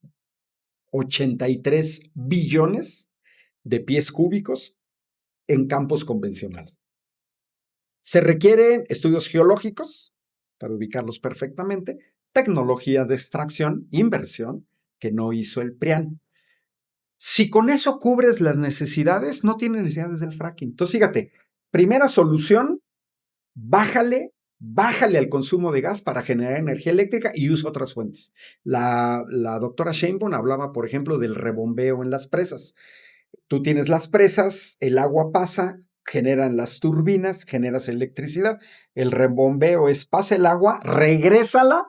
83 billones de pies cúbicos en campos convencionales. Se requieren estudios geológicos para ubicarlos perfectamente, tecnología de extracción, inversión, que no hizo el PRIAN. Si con eso cubres las necesidades, no tienes necesidades del fracking. Entonces, fíjate, primera solución, bájale al consumo de gas para generar energía eléctrica y usa otras fuentes. La doctora Sheinbaum hablaba, por ejemplo, del rebombeo en las presas. Tú tienes las presas, el agua pasa, generan las turbinas, generas electricidad. El rebombeo es pasa el agua, regrésala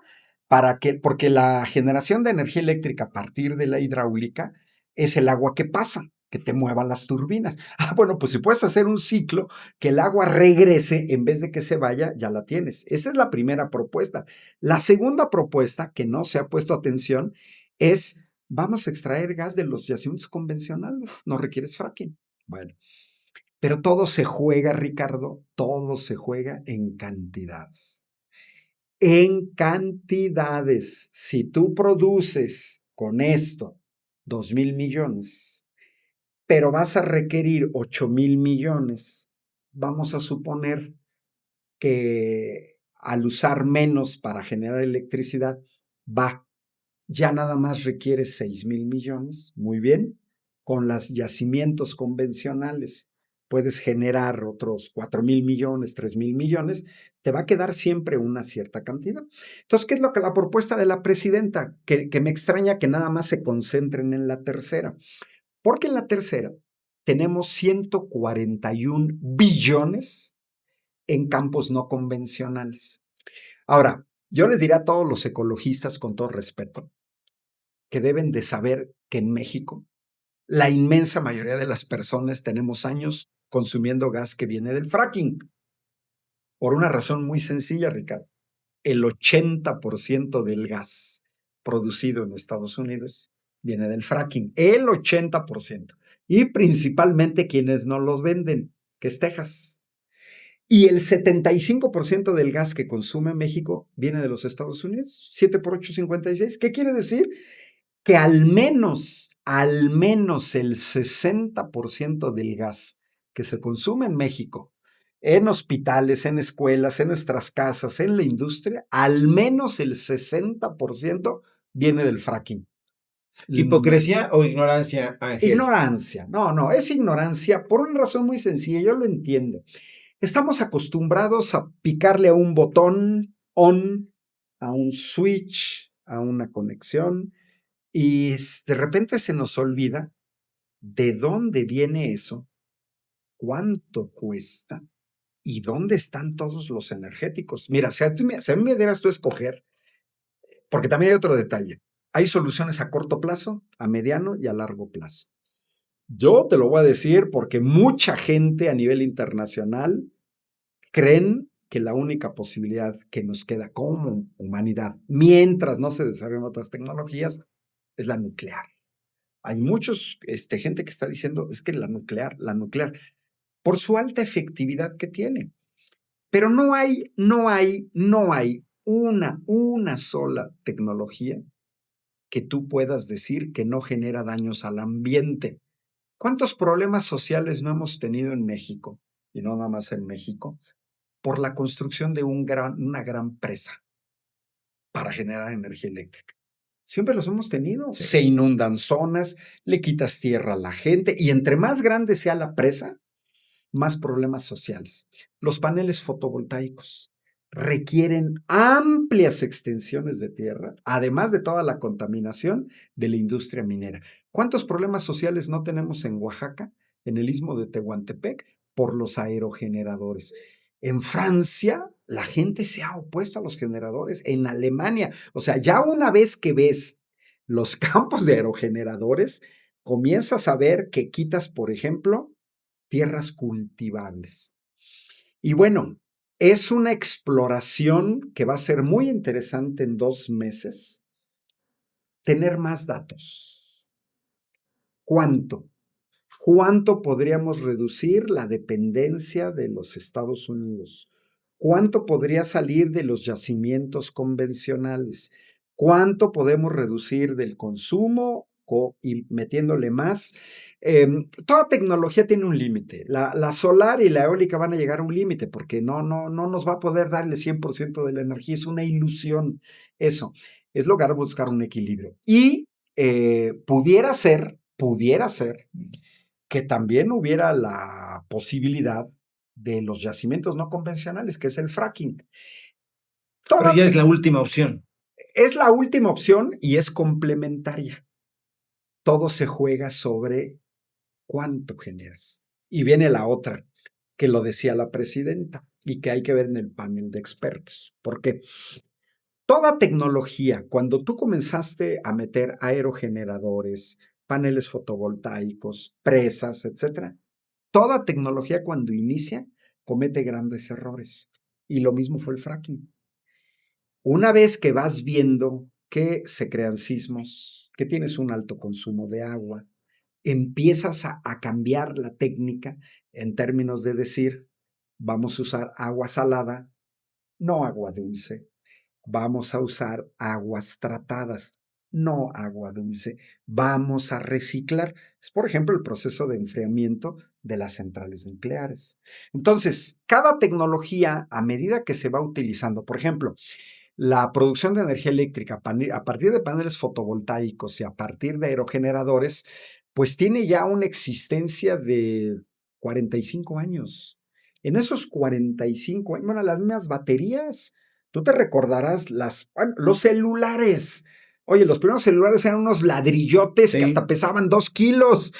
porque la generación de energía eléctrica a partir de la hidráulica es el agua que pasa, que te mueva las turbinas. Bueno, pues si puedes hacer un ciclo que el agua regrese en vez de que se vaya, ya la tienes. Esa es la primera propuesta. La segunda propuesta, que no se ha puesto atención, es vamos a extraer gas de los yacimientos convencionales, no requieres fracking. Bueno, pero todo se juega, Ricardo, todo se juega en cantidades. En cantidades. Si tú produces con esto 2,000 millones, pero vas a requerir 8,000 millones, vamos a suponer que al usar menos para generar electricidad, ya nada más requiere 6,000 millones, muy bien. Con los yacimientos convencionales puedes generar otros 4,000 millones, 3,000 millones, te va a quedar siempre una cierta cantidad. Entonces, ¿qué es lo que la propuesta de la presidenta? Que me extraña que nada más se concentren en la tercera, porque en la tercera tenemos 141 billones en campos no convencionales. Ahora, Yo le diré a todos los ecologistas, con todo respeto, que deben de saber que en México la inmensa mayoría de las personas tenemos años consumiendo gas que viene del fracking. Por una razón muy sencilla, Ricardo. El 80% del gas producido en Estados Unidos viene del fracking. El 80%. Y principalmente quienes no los venden, que es Texas. Y el 75% del gas que consume México viene de los Estados Unidos. 7 por 8, 56. ¿Qué quiere decir? Que al menos el 60% del gas que se consume en México, en hospitales, en escuelas, en nuestras casas, en la industria, al menos el 60% viene del fracking. ¿Hipocresía o ignorancia, Ángel? Ignorancia. No, es ignorancia por una razón muy sencilla, yo lo entiendo. Estamos acostumbrados a picarle a un botón on, a un switch, a una conexión, y de repente se nos olvida de dónde viene eso, cuánto cuesta y dónde están todos los energéticos. Mira, si a mí me dieras tú a escoger, porque también hay otro detalle. Hay soluciones a corto plazo, a mediano y a largo plazo. Yo te lo voy a decir porque mucha gente a nivel internacional creen que la única posibilidad que nos queda como humanidad, mientras no se desarrollen otras tecnologías, es la nuclear. Hay muchos, gente que está diciendo, es que la nuclear, por su alta efectividad que tiene. Pero no hay una sola tecnología que tú puedas decir que no genera daños al ambiente. ¿Cuántos problemas sociales no hemos tenido en México? Y no nada más en México, por la construcción de una gran presa para generar energía eléctrica. Siempre los hemos tenido. Sí. Se inundan zonas, le quitas tierra a la gente y entre más grande sea la presa, más problemas sociales. Los paneles fotovoltaicos requieren amplias extensiones de tierra, además de toda la contaminación de la industria minera. ¿Cuántos problemas sociales no tenemos en Oaxaca, en el istmo de Tehuantepec, por los aerogeneradores? En Francia, la gente se ha opuesto a los generadores. En Alemania, o sea, ya una vez que ves los campos de aerogeneradores, comienzas a ver que quitas, por ejemplo, tierras cultivables. Y bueno, es una exploración que va a ser muy interesante en 2 meses. Tener más datos. ¿Cuánto? ¿Cuánto podríamos reducir la dependencia de los Estados Unidos? ¿Cuánto podría salir de los yacimientos convencionales? ¿Cuánto podemos reducir del consumo y metiéndole más? Toda tecnología tiene un límite. La solar y la eólica van a llegar a un límite porque no nos va a poder dar el 100% de la energía. Es una ilusión eso. Es lograr buscar un equilibrio. Y pudiera ser que también hubiera la posibilidad de los yacimientos no convencionales, que es el fracking. Pero ya es la última opción. Es la última opción y es complementaria. Todo se juega sobre cuánto generas. Y viene la otra, que lo decía la presidenta y que hay que ver en el panel de expertos. Porque toda tecnología, cuando tú comenzaste a meter aerogeneradores, paneles fotovoltaicos, presas, etcétera, toda tecnología cuando inicia comete grandes errores. Y lo mismo fue el fracking. Una vez que vas viendo que se crean sismos, que tienes un alto consumo de agua, empiezas a cambiar la técnica en términos de decir, vamos a usar agua salada, no agua dulce. Vamos a usar aguas tratadas, no agua dulce. Vamos a reciclar. Es, por ejemplo, el proceso de enfriamiento de las centrales nucleares. Entonces, cada tecnología, a medida que se va utilizando, por ejemplo, la producción de energía eléctrica a partir de paneles fotovoltaicos y a partir de aerogeneradores, pues tiene ya una existencia de 45 años. En esos 45 años, bueno, las mismas baterías. Tú te recordarás los celulares. Oye, los primeros celulares eran unos ladrillotes que hasta pesaban 2 kilos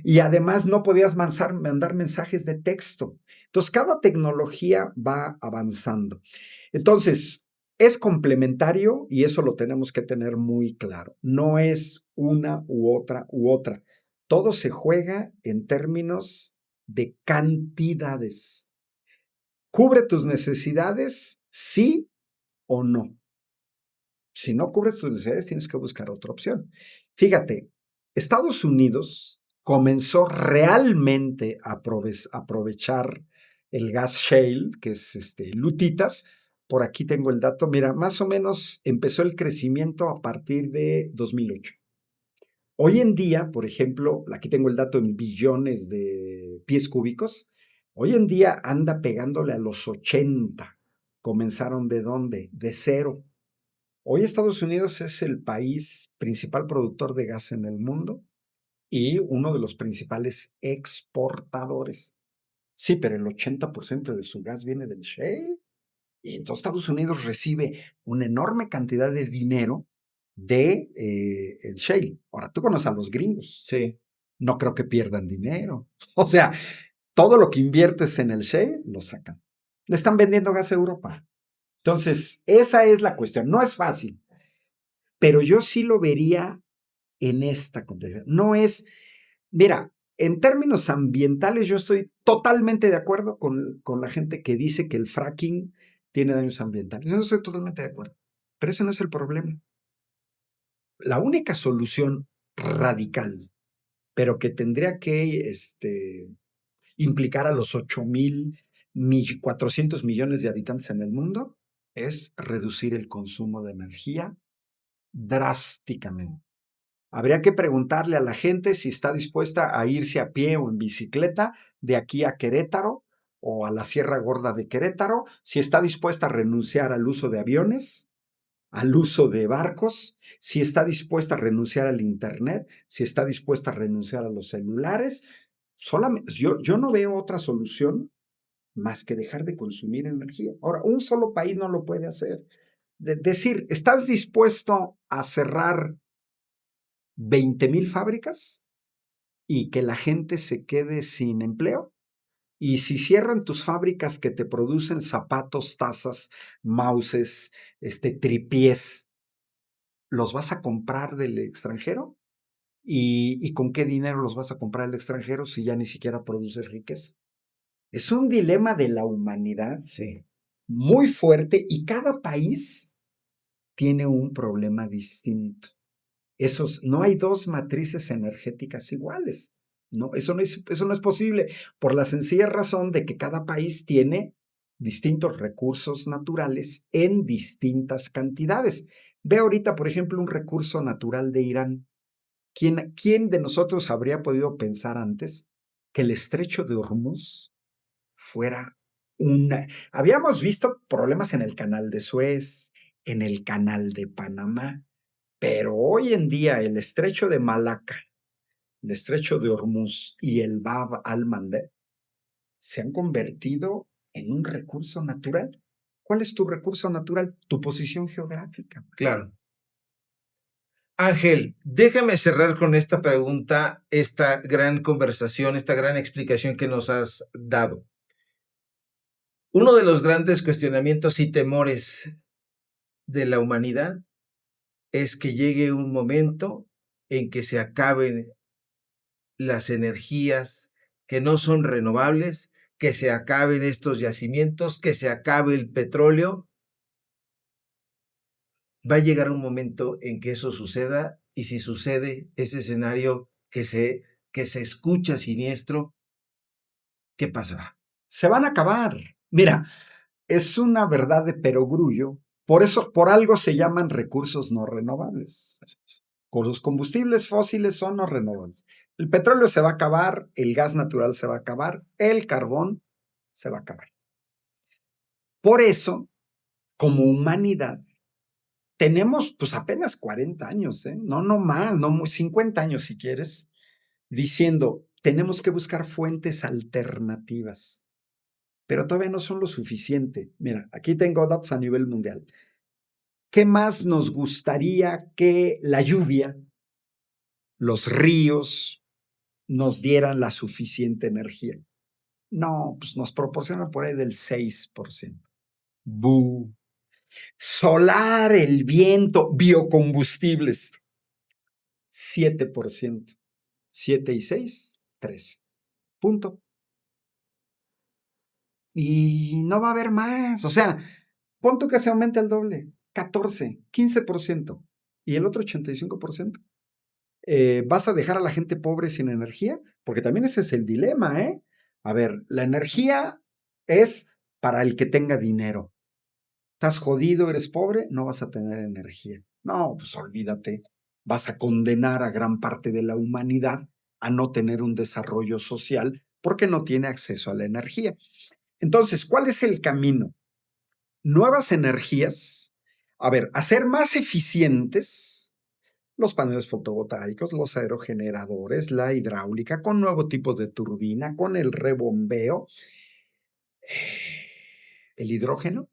y además no podías mandar mensajes de texto. Entonces, cada tecnología va avanzando. Entonces, Es complementario y eso lo tenemos que tener muy claro. No es una u otra u otra. Todo se juega en términos de cantidades. ¿Cubre tus necesidades? Sí o no. Si no cubres tus necesidades, tienes que buscar otra opción. Fíjate, Estados Unidos comenzó realmente a aprovechar el gas shale, que es lutitas. Por aquí tengo el dato. Mira, más o menos empezó el crecimiento a partir de 2008. Hoy en día, por ejemplo, aquí tengo el dato en billones de pies cúbicos. Hoy en día anda pegándole a los 80. ¿Comenzaron de dónde? De cero. Hoy Estados Unidos es el país principal productor de gas en el mundo y uno de los principales exportadores. Sí, pero el 80% de su gas viene del shale. Y entonces Estados Unidos recibe una enorme cantidad de dinero de el shale. Ahora, tú conoces a los gringos. Sí. No creo que pierdan dinero. O sea, todo lo que inviertes en el shale lo sacan. Le están vendiendo gas a Europa. Entonces, esa es la cuestión. No es fácil, pero yo sí lo vería en esta complejidad. No es, mira, en términos ambientales yo estoy totalmente de acuerdo con la gente que dice que el fracking tiene daños ambientales. Yo estoy totalmente de acuerdo, pero ese no es el problema. La única solución radical, pero que tendría que implicar a los 8,400 millones de habitantes en el mundo, es reducir el consumo de energía drásticamente. Habría que preguntarle a la gente si está dispuesta a irse a pie o en bicicleta de aquí a Querétaro o a la Sierra Gorda de Querétaro, si está dispuesta a renunciar al uso de aviones, al uso de barcos, si está dispuesta a renunciar al Internet, si está dispuesta a renunciar a los celulares. Solamente, yo no veo otra solución más que dejar de consumir energía. Ahora, un solo país no lo puede hacer. Decir, ¿estás dispuesto a cerrar 20,000 fábricas y que la gente se quede sin empleo? Y si cierran tus fábricas que te producen zapatos, tazas, mouses, tripiés, ¿los vas a comprar del extranjero? ¿Y con qué dinero los vas a comprar del extranjero si ya ni siquiera produces riqueza? Es un dilema de la humanidad Sí. muy fuerte y cada país tiene un problema distinto. No hay dos matrices energéticas iguales. No, eso no es posible por la sencilla razón de que cada país tiene distintos recursos naturales en distintas cantidades. Ve ahorita, por ejemplo, un recurso natural de Irán. ¿Quién de nosotros habría podido pensar antes que el estrecho de Hormuz fuera una... Habíamos visto problemas en el canal de Suez, en el canal de Panamá, pero hoy en día el estrecho de Malaca, el estrecho de Hormuz y el Bab al-Mandeb se han convertido en un recurso natural. ¿Cuál es tu recurso natural? Tu posición geográfica. Claro. Ángel, déjame cerrar con esta pregunta, esta gran conversación, esta gran explicación que nos has dado. Uno de los grandes cuestionamientos y temores de la humanidad es que llegue un momento en que se acaben las energías que no son renovables, que se acaben estos yacimientos, que se acabe el petróleo. Va a llegar un momento en que eso suceda y si sucede ese escenario que se escucha siniestro, ¿qué pasará? Se van a acabar. Mira, es una verdad de perogrullo. Por eso, por algo se llaman recursos no renovables. Los combustibles fósiles son no renovables. El petróleo se va a acabar, el gas natural se va a acabar, el carbón se va a acabar. Por eso, como humanidad, tenemos pues apenas 40 años, no más, no 50 años si quieres, diciendo, tenemos que buscar fuentes alternativas, pero todavía no son lo suficiente. Mira, aquí tengo datos a nivel mundial. ¿Qué más nos gustaría que la lluvia, los ríos, nos dieran la suficiente energía? No, pues nos proporcionan por ahí del 6%. ¡Bú! Solar, el viento, biocombustibles, 7%. 7 y 6, 13. Punto. Y no va a haber más. O sea, pon tú que se aumente el doble, 14, 15%. Y el otro 85%. ¿Vas a dejar a la gente pobre sin energía? Porque también ese es el dilema, ¿eh? A ver, la energía es para el que tenga dinero. ¿Estás jodido, eres pobre? No vas a tener energía. No, pues olvídate. Vas a condenar a gran parte de la humanidad a no tener un desarrollo social porque no tiene acceso a la energía. Entonces, ¿cuál es el camino? Nuevas energías. A ver, hacer más eficientes los paneles fotovoltaicos, los aerogeneradores, la hidráulica, con nuevo tipo de turbina, con el rebombeo, el hidrógeno,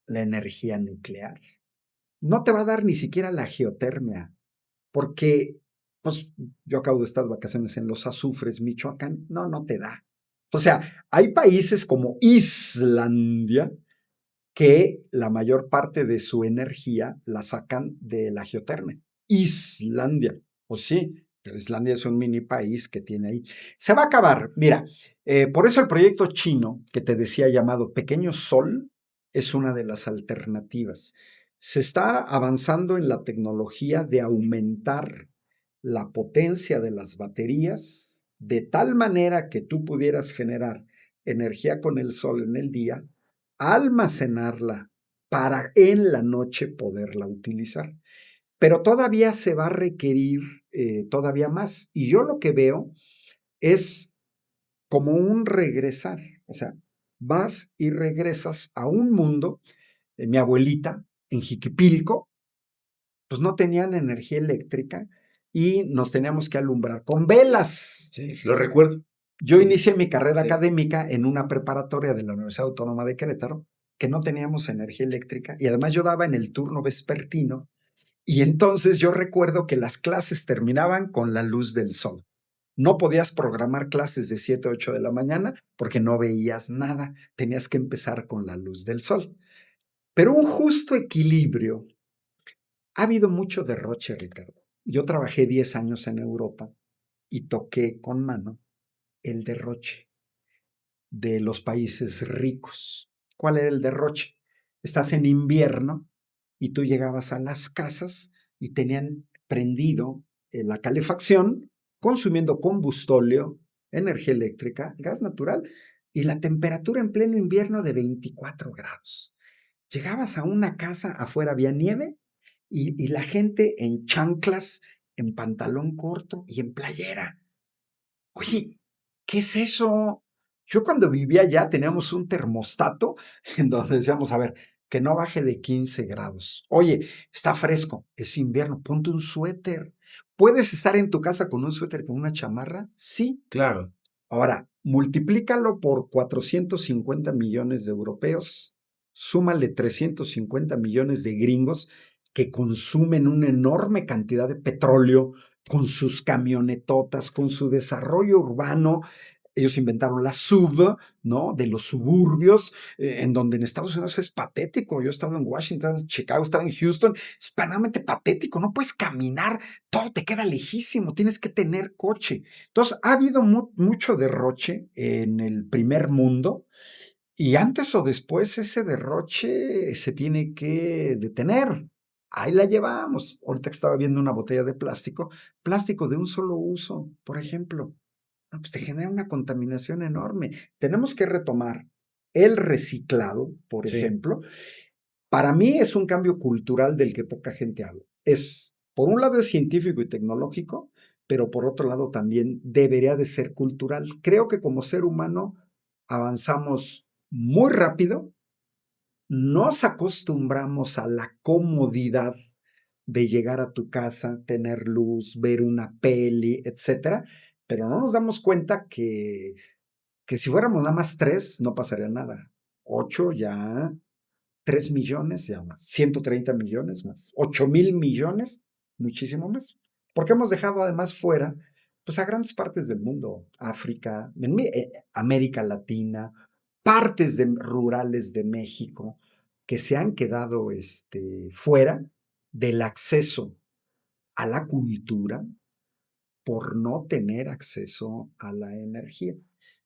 la energía nuclear. No te va a dar ni siquiera la geotermia, porque pues, yo acabo de estar de vacaciones en Los Azufres, Michoacán. No, no te da. O sea, hay países como Islandia que la mayor parte de su energía la sacan de la geotermia. Islandia, pues sí, pero Islandia es un mini país que tiene ahí. Se va a acabar, mira, por eso el proyecto chino que te decía llamado Pequeño Sol es una de las alternativas. Se está avanzando en la tecnología de aumentar la potencia de las baterías de tal manera que tú pudieras generar energía con el sol en el día, almacenarla para en la noche poderla utilizar. Pero todavía se va a requerir todavía más. Y yo lo que veo es como un regresar. O sea, vas y regresas a un mundo. Mi abuelita en Jiquipilco, pues no tenían energía eléctrica y nos teníamos que alumbrar con velas. Sí, lo recuerdo. Yo inicié mi carrera Sí. académica en una preparatoria de la Universidad Autónoma de Querétaro, que no teníamos energía eléctrica y además yo daba en el turno vespertino y entonces yo recuerdo que las clases terminaban con la luz del sol. No podías programar clases de 7 a 8 de la mañana porque no veías nada, tenías que empezar con la luz del sol. Pero un justo equilibrio. Ha habido mucho derroche, Ricardo. Yo trabajé 10 años en Europa y toqué con mano el derroche de los países ricos. ¿Cuál era el derroche? Estás en invierno y tú llegabas a las casas y tenían prendido la calefacción, consumiendo combustóleo, energía eléctrica, gas natural, y la temperatura en pleno invierno de 24 grados. Llegabas a una casa, afuera había nieve y la gente en chanclas, en pantalón corto y en playera. Oye, ¿qué es eso? Yo cuando vivía allá teníamos un termostato en donde decíamos, a ver, que no baje de 15 grados. Oye, está fresco, es invierno, ponte un suéter. ¿Puedes estar en tu casa con un suéter, con una chamarra? Sí. Claro. Ahora, multiplícalo por 450 millones de europeos, súmale 350 millones de gringos que consumen una enorme cantidad de petróleo con sus camionetotas, con su desarrollo urbano. Ellos inventaron la sub, ¿no? De los suburbios, en donde en Estados Unidos es patético. Yo he estado en Washington, Chicago, he estado en Houston, es verdaderamente patético. No puedes caminar, todo te queda lejísimo, tienes que tener coche. Entonces, ha habido mucho derroche en el primer mundo y antes o después ese derroche se tiene que detener. Ahí la llevamos. Ahorita que estaba viendo una botella de plástico de un solo uso, por ejemplo. No, pues te genera una contaminación enorme. Tenemos que retomar el reciclado, por Sí. ejemplo. Para mí es un cambio cultural del que poca gente habla. Por un lado es científico y tecnológico, pero por otro lado también debería de ser cultural. Creo que como ser humano avanzamos muy rápido, nos acostumbramos a la comodidad de llegar a tu casa, tener luz, ver una peli, etcétera, pero no nos damos cuenta que si fuéramos nada más 3, no pasaría nada. 8 ya, 3 millones ya más, 130 millones más, 8,000 millones, muchísimo más. Porque hemos dejado además fuera, pues a grandes partes del mundo, África, América Latina, partes rurales de México. que se han quedado fuera del acceso a la cultura por no tener acceso a la energía.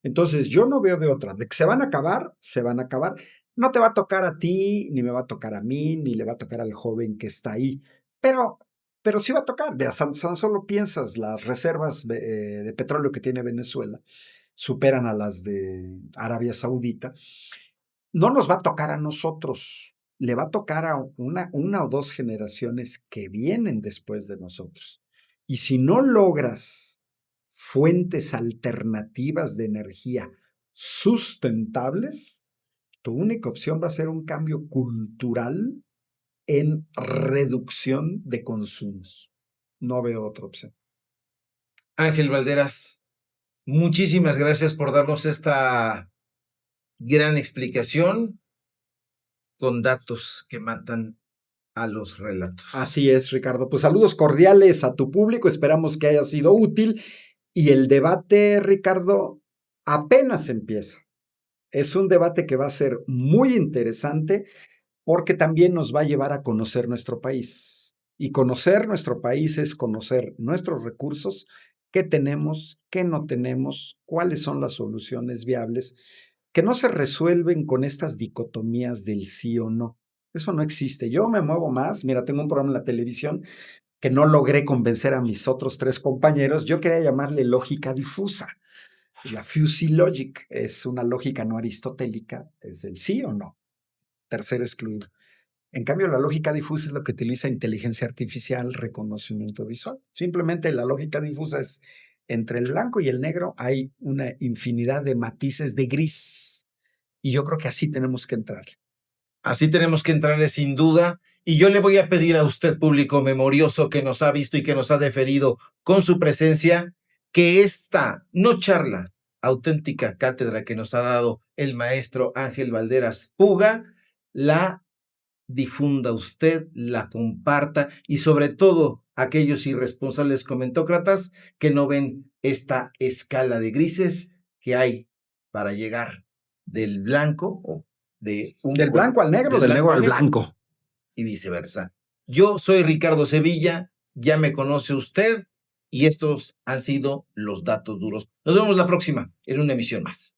Entonces, yo no veo de otra. De que se van a acabar, se van a acabar. No te va a tocar a ti, ni me va a tocar a mí, ni le va a tocar al joven que está ahí. Pero, pero sí va a tocar. Vea, solo piensas, las reservas de petróleo que tiene Venezuela superan a las de Arabia Saudita. No nos va a tocar a nosotros, le va a tocar a una o dos generaciones que vienen después de nosotros. Y si no logras fuentes alternativas de energía sustentables, tu única opción va a ser un cambio cultural en reducción de consumos. No veo otra opción. Ángel Valderas, muchísimas gracias por darnos esta gran explicación con datos que matan a los relatos. Así es, Ricardo. Pues saludos cordiales a tu público. Esperamos que haya sido útil. Y el debate, Ricardo, apenas empieza. Es un debate que va a ser muy interesante porque también nos va a llevar a conocer nuestro país. Y conocer nuestro país es conocer nuestros recursos, qué tenemos, qué no tenemos, cuáles son las soluciones viables, que no se resuelven con estas dicotomías del sí o no. Eso no existe. Yo me muevo más. Mira, tengo un programa en la televisión que no logré convencer a mis otros 3 compañeros. Yo quería llamarle lógica difusa. La fuzzy logic es una lógica no aristotélica, es el sí o no. Tercero excluido. En cambio, la lógica difusa es lo que utiliza inteligencia artificial, reconocimiento visual. Simplemente la lógica difusa es entre el blanco y el negro hay una infinidad de matices de gris. Y yo creo que así tenemos que entrar. Así tenemos que entrarle sin duda. Y yo le voy a pedir a usted, público memorioso, que nos ha visto y que nos ha deferido con su presencia, que esta no charla, auténtica cátedra que nos ha dado el maestro Ángel Valderas Puga, la difunda usted, la comparta y sobre todo aquellos irresponsables comentócratas que no ven esta escala de grises que hay para llegar del blanco o Del blanco al negro, del negro al blanco. Y viceversa. Yo soy Ricardo Sevilla, ya me conoce usted y estos han sido los datos duros. Nos vemos la próxima en una emisión más.